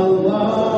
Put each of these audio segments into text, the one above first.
Allah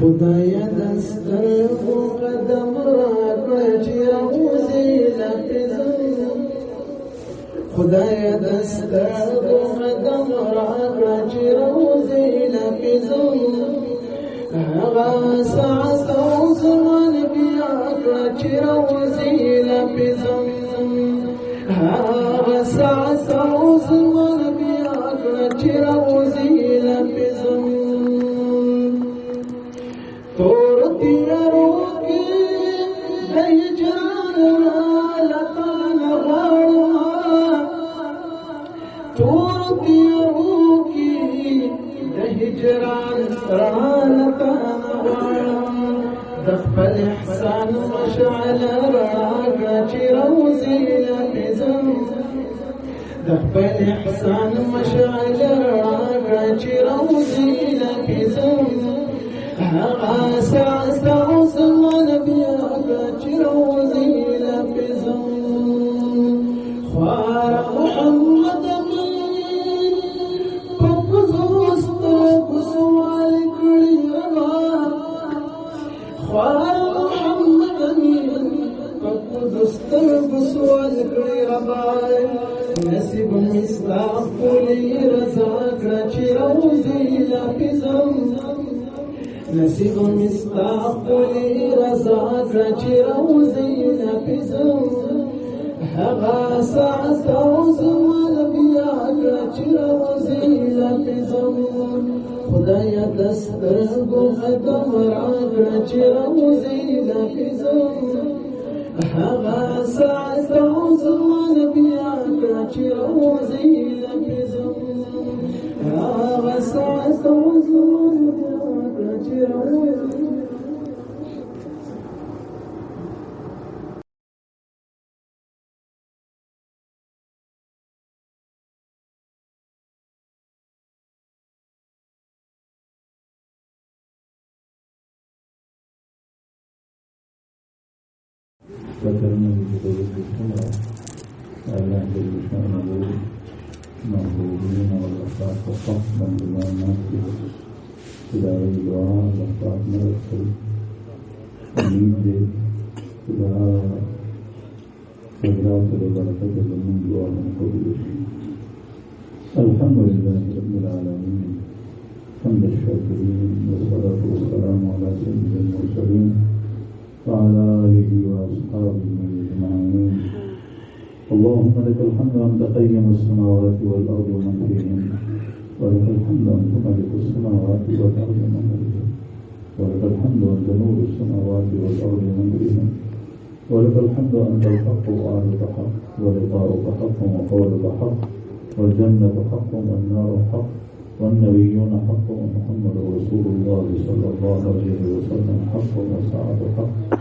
خدای دستر خو قدم را کړ چې راوځي لا پزم خدای دستگو قدم راکړه چې روزي لپزم هغه ساعت او زمان بیا کړه چې روزي لپزم هغه ساعت او زمان بیا کړه چې روزي لپزم تور تیارو کې د هجران لتان غواړم تور تیارو کې د هجران لتان غواړم د خپل احسان مشعله راکړه چې روزي لپزم د خپل احسان مشعله راکړه چې روزي لپزم هغه ساعت او زمان بیا کړه چې روزي لپزم خوار محمد امین په کوزو سترګو سوال کړي ربا خوار محمد امین په کوزو سترګو سوال کړي ربا نصیب مستا خپلې رضا کړه چې روزي لپزم نصیب مستقبلی رضا کړه چې روزي لپزم هغه ساعت او زمان بیا کړه چې روزي لپزم خدای دسترګو قدم راکړه چې روزي لپزم هغه ساعت او زمان بیا کړه چې روزي لپزم هغه ساعت او زمان ذكرنا بجدود السماء الله جل شأنه محبوبين والأخلاق وصحبا بما ناكل إلى الدعاء والأخلاق مرسل أميد إلى خيرات البركة من دعاء من قبل الحمد لله رب العالمين حمد الشاكرين والصلاة والسلام على سيد المرسلين وعلى آله وأصحابه أجمعين اللهم لك الحمد أنت قيم السماوات والأرض ومن فيهن ولك الحمد أنت ملك السماوات والأرض ومن فيهن ولك الحمد أنت نور السماوات والأرض ومن فيهن ولك الحمد أنت الحق وأهلك حق ولقاؤك حق وقولك حق والجنة حق والنار حق والنبيون حق ومحمد رسول الله صلى الله عليه وسلم حق والساعة حق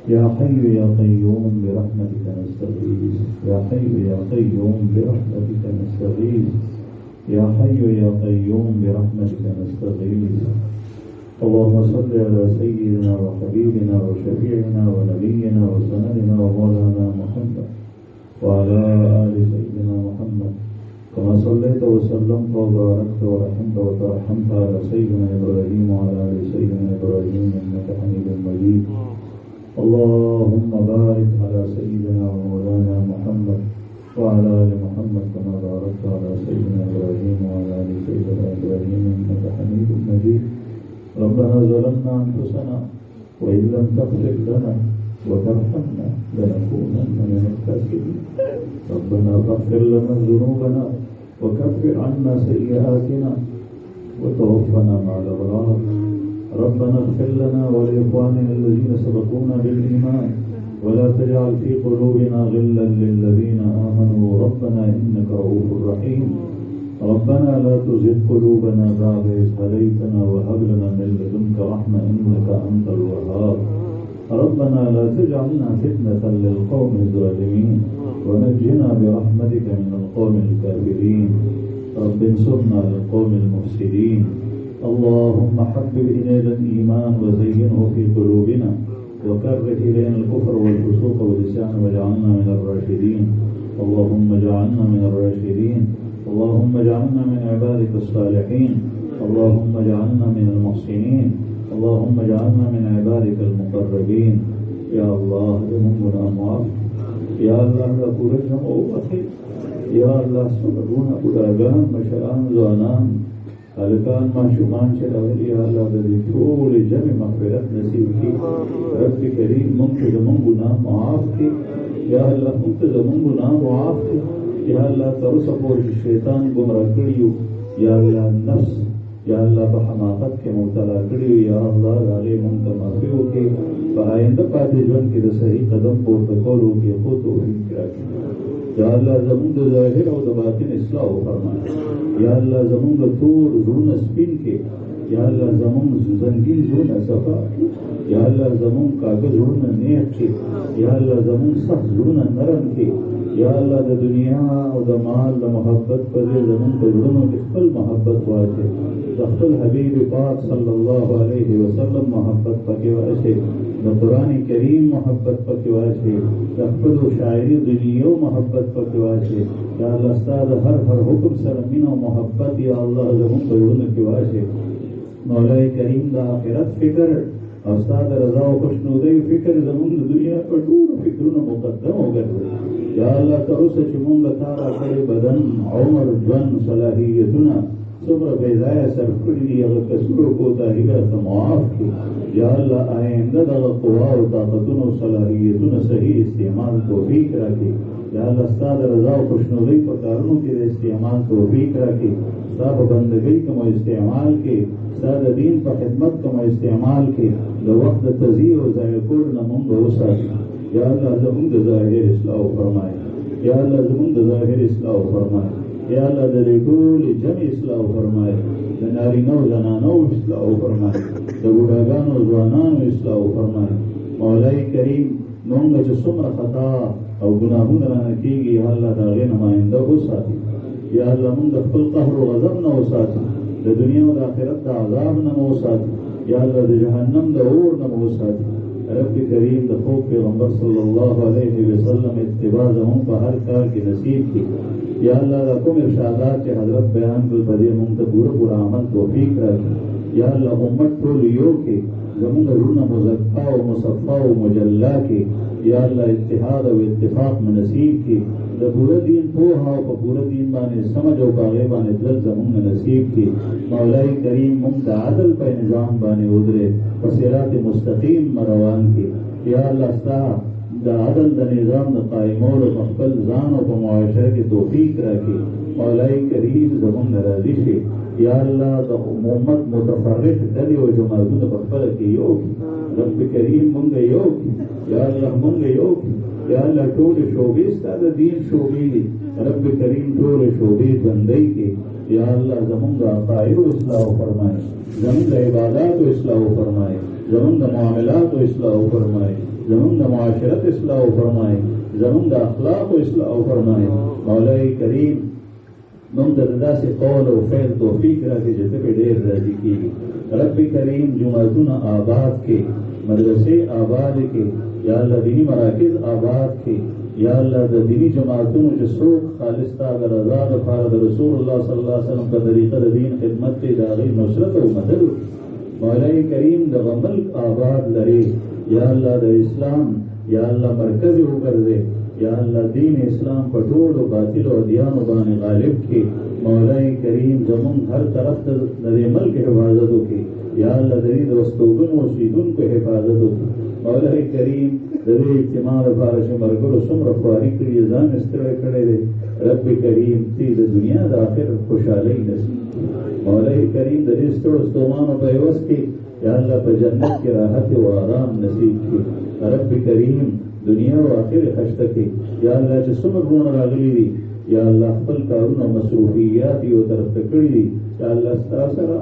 يا حي يا قيوم برحمتك نستغيث يا حي يا قيوم برحمتك نستغيث يا حي يا قيوم برحمتك نستغيث اللهم صل على سيدنا وحبيبنا وشفيعنا ونبينا وسندنا ومولانا محمد وعلى آل سيدنا محمد كما صليت وسلمت وباركت ورحمت وترحمت على سيدنا إبراهيم وعلى آل سيدنا إبراهيم إنك حميد مجيد اللهم بارك على سيدنا ومولانا محمد وعلى آل محمد كما باركت على سيدنا إبراهيم وعلى آل سيدنا إبراهيم إنك حميد مجيد ربنا ظلمنا أنفسنا وإن لم تغفر لنا وترحمنا لنكونن من الخاسرين ربنا فاغفر لنا ذنوبنا وكفر عنا سيئاتنا وتوفنا مع الأبرار ربنا اغفر لنا ولإخواننا الذين سبقونا بالإيمان ولا تجعل في قلوبنا غلا للذين آمنوا ربنا إنك رؤوف رحيم ربنا لا تزغ قلوبنا بعد إذ هديتنا وهب لنا من لدنك رحمة إنك أنت الوهاب ربنا لا تجعلنا فتنة للقوم الظالمين ونجنا برحمتك من القوم الكافرين رب انصرنا للقوم المفسدين اللهم حبب إلينا الإيمان وزينه في قلوبنا وكره إلينا الكفر والفسوق والعصيان واجعلنا من الراشدين اللهم اجعلنا من الراشدين اللهم اجعلنا من عبادك الصالحين اللهم اجعلنا من المحسنين اللهم اجعلنا من عبادك المقربين يا الله ذنوبنا معاف یا اللہ دا پورا جمع وقتی یا اللہ سبحون بوداگان مشران زوانان حلقان معشومان چراولی یا اللہ دا دی طول جمع مغفرت نصیب کی رب کریم منتظ من گناہ معاف کی یا اللہ منتظ من گناہ معاف کی یا اللہ ترسا پور شیطان گمراہ کریو یا اللہ نفس یا اللہ بحماقت کے مبتلا کریو یا اللہ غالی منتمافیو کے فآئندہ پاتے جون کے دا صحیح قدم پورتکولو کے خود توفیق راکی یا اللہ زمون دا ظاہر و دا باطن اصلاح فرمائے یا اللہ زمون دا تور زرون سپین کے یا اللہ زمون زنگین زرون صفا کے یا اللہ زمون کاغذ زرون نیت کے یا اللہ زمون سخت زرون نرم کے یا اللہ دا دنیا و دا مال دا محبت پر زمون دا زرون اخفل محبت واجے دخل حبیب پاک صلی اللہ علیہ وسلم محبت پاکی واجے دا قرآن کریم محبت پاکی واجے دخل و شاعری دنیا محبت پاکی واجے یا اللہ استاد ہر حکم سرمین و محبت یا اللہ زمون دا زرون کی واجے مولا کریم دا آخرت فکر استاد رضا و خوشنودی فکر زمون دا دنیا پر دور فکرون مقدم ہو گئے یا اللہ تروسا چمون بتارا کرے بدن عمر جون صلاحیتنا صبر بیضائے سرکڑی دی اگر کسور کو تاہیرہ معاف کی یا اللہ آئندہ دا قوا و طاقتن و صلاحیتنا صحیح استعمال توفیق رکھے یا اللہ استاد رضا و خوشنودی پر کارنوں کے استعمال توفیق رکھے استاد بندگی کم استعمال کے استاد دین پر خدمت کم استعمال کے دا وقت تزیر و ذائقور نمون بہوسا یا اللہ زمون دا ظاہر اصلاح فرمائے یا اللہ زمون دا ظاہر اصلاح فرمائے یا اللہ دا ریٹول جمع اصلاح فرمائے دا نارینو زنانو اصلاح فرمائے دا بوداگانو زوانانو اصلاح فرمائے مولائی کریم مونگا چا سمر خطا او گناہون رانا کیگی یا اللہ دا غیر نمائندہ ہو ساتی یا اللہ مونگا خپل قہر و غضب نہ ہو ساتی دا دنیا و دا آخرت دا عذاب نہ ہو ساتی یا اللہ دا جہنم دا اور نہ ہو ساتی رب کریم دا خوب پیغمبر صلی اللہ علیہ وسلم اتباع زمون پا ہر کار کی نصیب کی یا اللہ دا کم ارشادات کے حضرت بیان کل بدی منتا پورا عمل توفیق رکھی یا اللہ امت ٹولیو کے زمون دا رونا مزکا و مصفا و مجلہ کے یا اللہ اتحاد و اتفاق میں نصیب کی دا پورا دین پوہا و پورا دین بانے سمجھ و باغے بانے دل زمون میں نصیب کی مولائی کریم منتا عدل پہ نظام بانے ادرے وصیرات مستقیم مروان کی یا اللہ استاہ دا عدل دا نظام دا قائمول و مقبل زان و معاشرہ کی توفیق رکھی مولائی کریم زمون نرازی سے یا اللہ دا امت متفرق دلی و جماعتون دا مقبل کی یوکی رب کریم منگا یوکی یا اللہ منگا یوکی یا اللہ ٹول شعبیز تا دا دین شعبیدی رب کریم ٹول شعبیز بندئی کی یا اللہ زمون دا عقائد و اصلاح فرمائے زمون دا عبادات و اصلاح فرمائے زمون دا معاملات و اصلاح فرمائے زمون دا معاشرت اصلاح فرمائے زمون دا اخلاق و اصلاح فرمائے مولائی کریم منتظر سے قول و فعل توفیق رکھے جتے پہ دیر راضی کی رب کریم جمعتون آباد کے مدرسے آباد کے یا اللہ دینی مراکز آباد کے یا اللہ دا دینی جماعتون جو سوک خالصتا دا رضا دا فارد رسول اللہ صلی اللہ علیہ وسلم کا طریقہ دا دین خدمت کے داغی نصرت و مدد مولائی کریم دا ملک آباد لرے یا اللہ دا اسلام یا اللہ مرکز ہو کر دے یا اللہ دین اسلام پٹول و باطل و دیان و بان غالب کے مولائی کریم زمون ہر طرف دے ملک حفاظتوں کے یا اللہ دری دوستوگن و سیدن کو حفاظتوں کے مولائی کریم دری اجتماع فارش مرگر و سمر خواری کری زان استرے کھڑے دے رب کریم تیز دنیا دا آخر خوشحالی نصیب مولائی کریم دری استر استومان و پیوس کے یا اللہ پہ جنت کی راحت و آرام نصیب کی رب کریم دنیا و آخر خشت کی یا اللہ چھ سمر رون راغلی دی یا اللہ خپل کارون و مصروفیاتی و طرف تکڑی دی یا اللہ ستاسرہ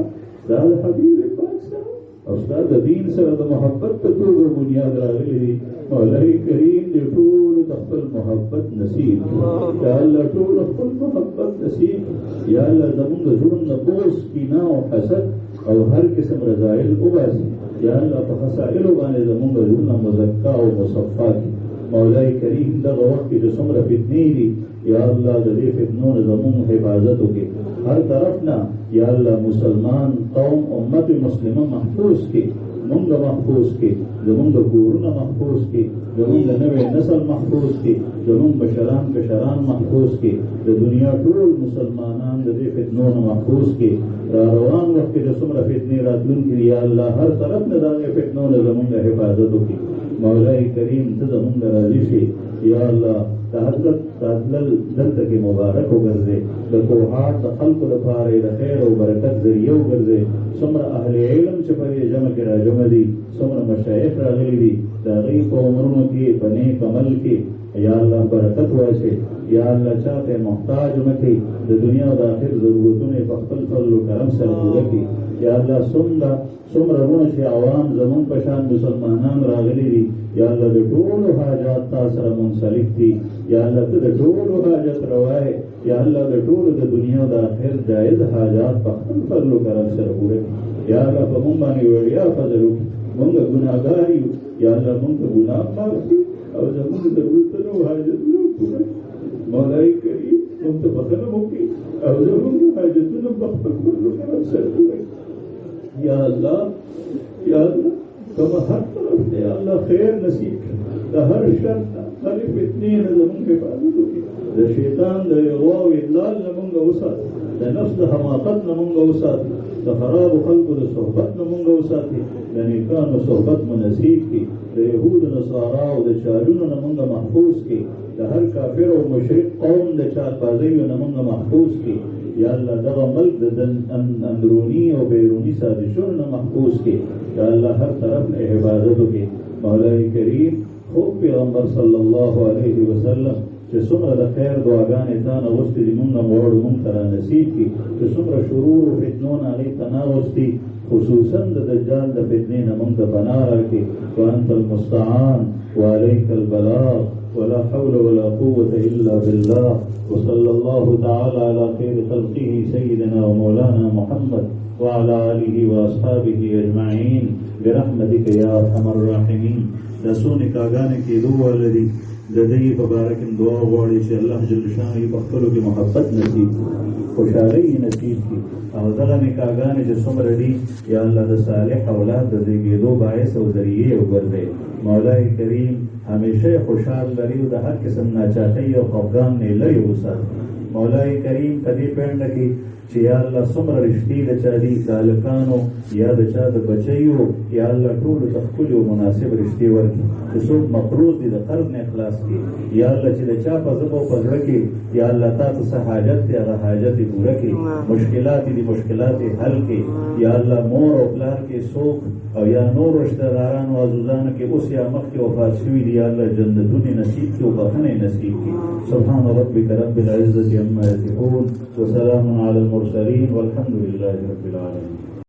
استاد حبیب پاک سر استاد دین سر دا محبت پتو و بنیاد راغلی دی مولائی کریم دی طول تخفل محبت نصیب یا اللہ طول تخفل محبت نصیب یا اللہ زمون دا ظلم نبوس کینا و حسد اور ہر قسم رضائل اباسی یا اللہ فخسائل بانے زمون دا ظلم مزکا و مصفا کی مولائی کریم دا وقت کی جو سمر فتنی دی یا اللہ دلی فتنون زمون حفاظتوں کے ہر طرف نا یا اللہ مسلمان قوم امت مسلمہ محفوظ کی مونږ محفوظ کې زمونږ کورونه محفوظ کې زمونږ نوې نسل محفوظ کې زمونږ بشران کشران محفوظ کې د دنیا ټول مسلمانان د دې فتنو نه محفوظ کې را روان وخت کې د څومره فتنې راتلونکي یا الله هر طرف نه د هغې فتنو نه زمونږ حفاظت وکړي مولای کریم ته زمونږ راضي شي یا الله د حضرت راتلل دلته کې مبارک وګرځې د کوهاټ د خلکو لپاره د خیر او برکت ذریعه وګرځې څومره اهل علم چې په دې جمع کې راجمع دي څومره مشایخ راغلي دي د هغوی په عمرونو کې په نیک عمل کې یا الله برکت واچوې یا الله چاته محتاج مه کړي د دنیا او د آخر ضرورتونه یې په خپل فضل و کرم سره پوره کړي یا الله څومره رونه چې عوام زمونږ په شان مسلمانان راغلي دي یا الله د ټولو حاجات تا سره منسلک دي یا الله ته د ټولو حاجت روا یې یا الله د ټولو د دنیا او د آخر جایز حاجات په خپل فضل و کرم سره پوره کړي یا الله په مونږ باندې وړیا فضل وکړي مونږ ګناهګار یو یا الله مونږ ته ګناه معاف کړي او زمونږ د ضرورتونو او حاجتونو پوره کړي مولای کریم مونږ ته بخښنه وکړي او زمونږ حاجتونه په خپل فضل و کرم سره پوره کړي یا الله کومه هر طرف دی الله خیر نصیب کړي د هر شر هر فتنې نه زمونږ حفاظت وکړي د شیطان د اغوا او اضلال نه مونږ وساتي د نفس د حماقت نه مونږ وساتي د خرابو خلکو د صحبت نه مونږ وساتي د نیکانو صحبت مو نصیب کړي د یهودو نصارا او د چالونو نه مونږ محفوظ کړي د هر کافر او مشرک قوم د چاربازیو نه مونږ محفوظ کړي یا الله دغه ملک د اندروني او بیروني سازشونو نه محفوظ کړي یا الله هر طرف نه حفاظت وکړي مولای کریم خوب پیغمبر صلی الله علیه وسلم چې څومره د خیر دعاګانې تا نه غوښتې دي مونږ نه غواړو مونږ ته را نصیب کړي چې څومره شرور او فتنو نه هغې ته ناغوښتي خصوصا د دجال د فتنې نه مونږ ته پناه راکړي وانت المستعان وعليك البلاغ ولا حول ولا قوة إلا بالله وصلى الله تعالى على خير خلقه سيدنا ومولانا محمد وعلى آله وأصحابه أجمعين برحمتك يا أرحم الراحمين دسوني کاغانه کې دوه ولدي د دې په باره کې دعا غواړي چې الله جل شانه په خپلو کې محبت نصیب خوشحالي نصیب کړي او دغه نکاحګانې چې څومره دي یا الله د صالح اولاد د زیږېدو باعث او ذریعې وګرځي مولای کریم همیشه خوشحال لري او د هر قسم ناچاقۍ او خفګان نه لرې وساتي مولای کریم په دې پېنډه کې چې یا الله څومره رښتې د چا دي د هلکانو یا د چا د بچیو یا الله ټولو ته ښکلي او مناسب رښتې ورکړي چې څوک مقروض دي د قرض نه خلاص کړي یا الله چې د چا په ژبه او په زړه کې یا الله تا ته څه حاجت دی هغه حاجت یې پوره کړي مشکلات دي مشکلات یې حل کړي یا الله مور او پلار کې څوک او یا نور رشتهدارانو عزیزانو کې اوس یا مخکې وفات شوي دي یا الله جنتونه نصیب کړي او بخښنه نصیب کړي سبحان ربك رب العزة عما يصفون وسلام على المرسلين والحمد لله رب العالمين